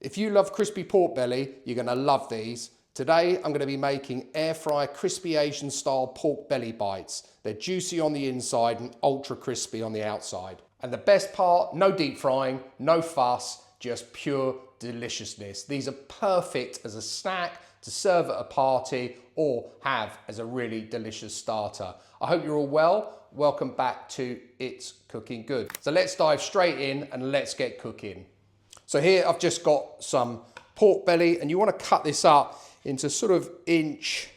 If you love crispy pork belly, you're gonna love these. Today, I'm gonna be making air fry crispy Asian style pork belly bites. They're juicy on the inside and ultra crispy on the outside. And the best part, no deep frying, no fuss, just pure deliciousness. These are perfect as a snack to serve at a party or have as a really delicious starter. I hope you're all well. Welcome back to It's Cooking Good. So let's dive straight in and let's get cooking. So here I've just got some pork belly, and you want to cut this up into sort of inch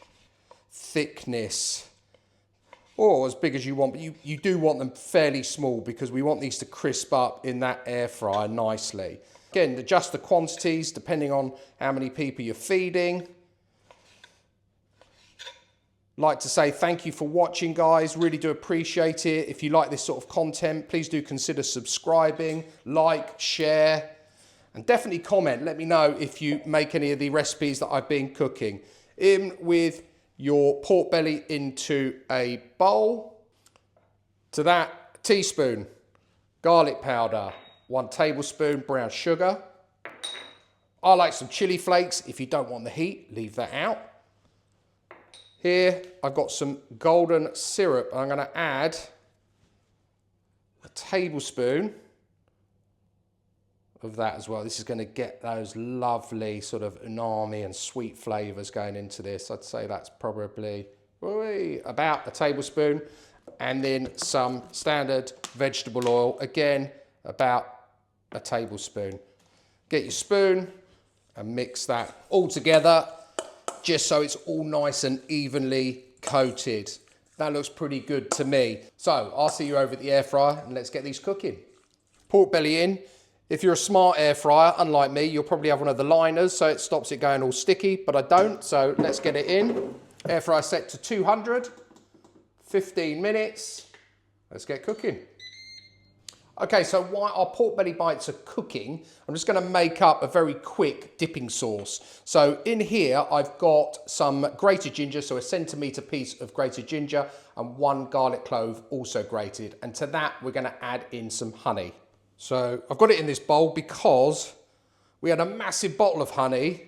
thickness, or as big as you want, but you do want them fairly small because we want these to crisp up in that air fryer nicely. Again, adjust the quantities depending on how many people you're feeding. Like to say thank you for watching, guys. Really do appreciate it. If you like this sort of content, please do consider subscribing, like, share, and definitely comment. Let me know if you make any of the recipes that I've been cooking. In with your pork belly into a bowl. To that, a teaspoon garlic powder, 1 tablespoon brown sugar. I like some chili flakes. If you don't want the heat, leave that out. Here, I've got some golden syrup. I'm gonna add a tablespoon of that as well. This is gonna get those lovely sort of umami and sweet flavors going into this. I'd say that's probably about a tablespoon. And then some standard vegetable oil, again, about a tablespoon. Get your spoon and mix that all together, just so it's all nice and evenly coated. That looks pretty good to me. So I'll see you over at the air fryer and let's get these cooking. Pork belly in. If you're a smart air fryer, unlike me, you'll probably have one of the liners so it stops it going all sticky, but I don't, so let's get it in. Air fryer set to 200, 15 minutes. Let's get cooking. Okay, so while our pork belly bites are cooking, I'm just gonna make up a very quick dipping sauce. So in here, I've got some grated ginger, so a centimetre piece of grated ginger, and 1 garlic clove also grated. And to that, we're gonna add in some honey. So I've got it in this bowl because we had a massive bottle of honey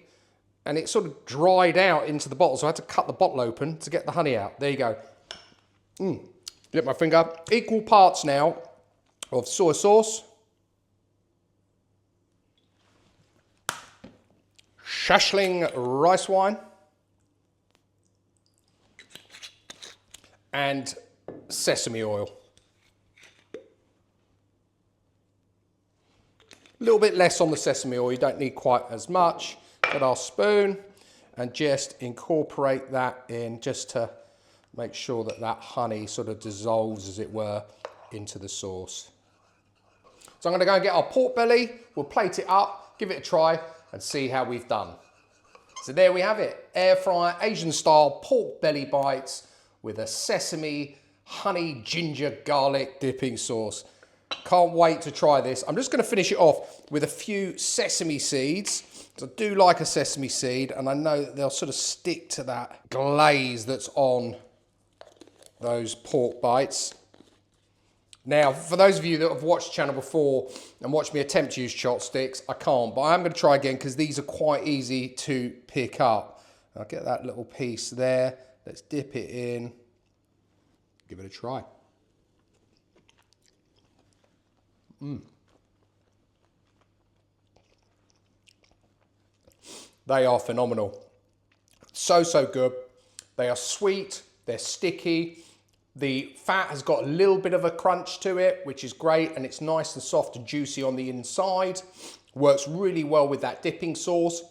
and it sort of dried out into the bottle. So I had to cut the bottle open to get the honey out. There you go. Dip my finger. Equal parts now of soy sauce, Shashling rice wine, and sesame oil. A little bit less on the sesame oil, you don't need quite as much. Get our spoon and just incorporate that in just to make sure that that honey sort of dissolves, as it were, into the sauce. So I'm gonna go and get our pork belly, we'll plate it up, give it a try, and see how we've done. So there we have it, air fryer, Asian style pork belly bites with a sesame, honey, ginger, garlic dipping sauce. Can't wait to try this. I'm just gonna finish it off with a few sesame seeds. I do like a sesame seed, and I know that they'll sort of stick to that glaze that's on those pork bites. Now, for those of you that have watched the channel before and watched me attempt to use chopsticks, I can't, but I am going to try again because these are quite easy to pick up. I'll get that little piece there. Let's dip it in. Give it a try. They are phenomenal. So, so good. They are sweet, they're sticky. The fat has got a little bit of a crunch to it, which is great, and it's nice and soft and juicy on the inside. Works really well with that dipping sauce.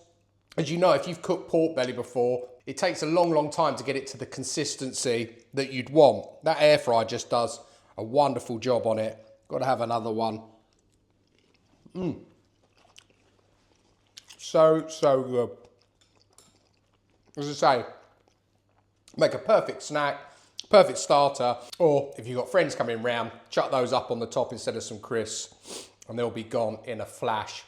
As you know, if you've cooked pork belly before, it takes a long, long time to get it to the consistency that you'd want. That air fryer just does a wonderful job on it. Got to have another one. So, so good. As I say, make a perfect snack, perfect starter, or if you've got friends coming round, chuck those up on the top instead of some crisps, and they'll be gone in a flash.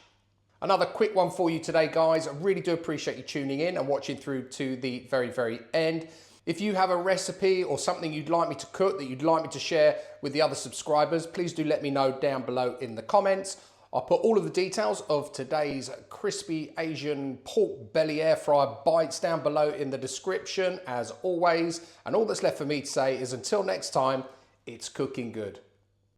Another quick one for you today, guys. I really do appreciate you tuning in and watching through to the very, very end. If you have a recipe or something you'd like me to cook that you'd like me to share with the other subscribers, please do let me know down below in the comments. I'll put all of the details of today's crispy Asian pork belly air fry bites down below in the description as always. And all that's left for me to say is until next time, it's cooking good.